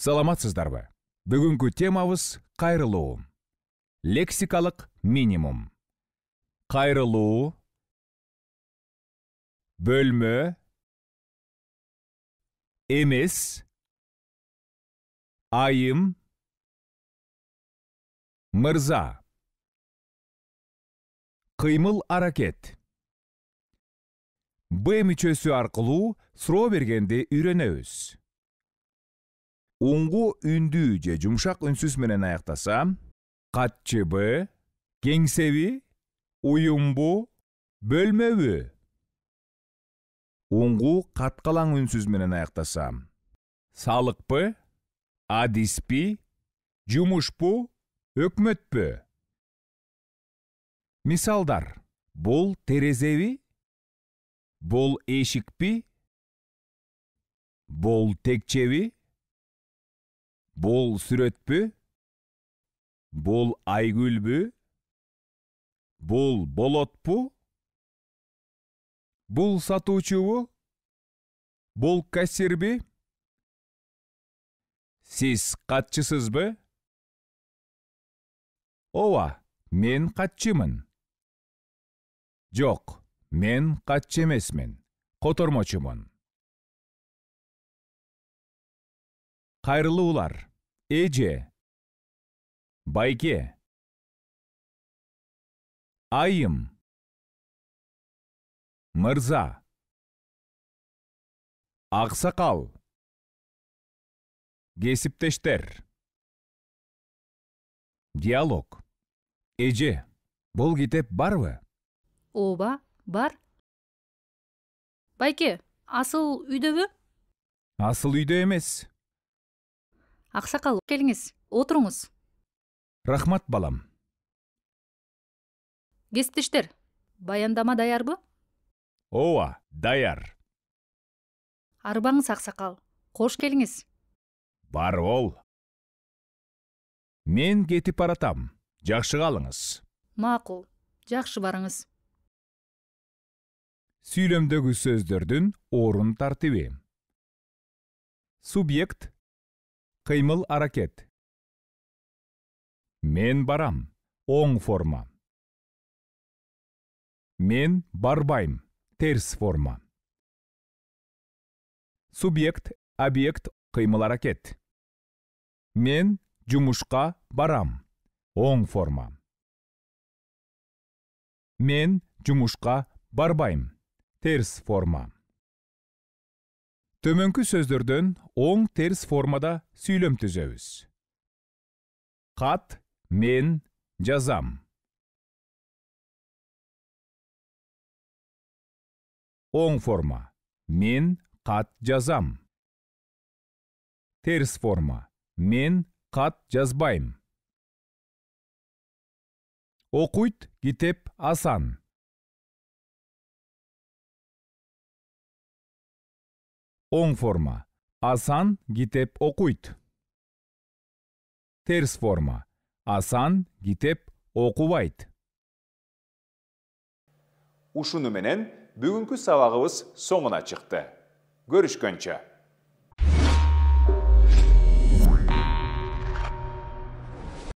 Саламатсыздарбы? Бүгүнкү темабыз кайрылуу. Лексикалык минимум. Кайрылуу, бөлмө, эмес, айым, мырза. Кыймыл аракет. Б мүчөсү аркылуу суроо бергенди үйрөнөбүз. Уңгу үндүү же жумшак үнсүз менен аяктаса, катчыбы, кеңсеби, уюмбу, бөлмөбү. Уңгу каткалаң үнсүз менен аяктаса, салыкпы, адиспи, жумушпу, өкмөтпү. Мисалдар: бул терезеби, бул эшикпи, бул текчеби, бул сүрөтпү, бул айгүлбү, бул болотпу, бул сатуучубу, бул кассирби. Сиз катчысызбы? Ооба, мен катчымын. Жок, мен катчы эмесмин, котормочумун. Кайрылуулар: эже, байке, айым, мырза, аксакал, кесиптештер. Диалог. Эже, бул китеп барбы? Ооба, бар. Байке, асыл үйдөбү? Асыл үйдө эмес. Аксакал, келиңиз, отуруңуз. Рахмат, балам. Кесиптештер, баяндама даярбы? Ооба, даяр. Арбаңыз, аксакал, кош келиңиз. Бар бол. Мен кетип баратам. Жакшы калыңыз. Макул, жакшы барыңыз. Сүйлөмдөгү сөздөрдүн орун тартиби. Субъект, кыймыл аракет. Мен барам, оң форма. Мен барбайм, терс форма. Субъект, объект, кыймыл аракет. Мен жумушка барам, оң форма. Мен жумушка барбайм, терс форма. Төмөнкү сөздөрдөн оң терс формада сүйлөм түзөбүз. Кат, мен жазам. Оң форма: мен кат жазам. Терс форма: мен кат жазбайм. Окуйт китеп асан. Оң форма: асан китеп окуйт. Терс форма: асан китеп окубайт. Ушуну менен бүгүнкү сабагыбыз соңуна чыкты. Көрүшкөнчө.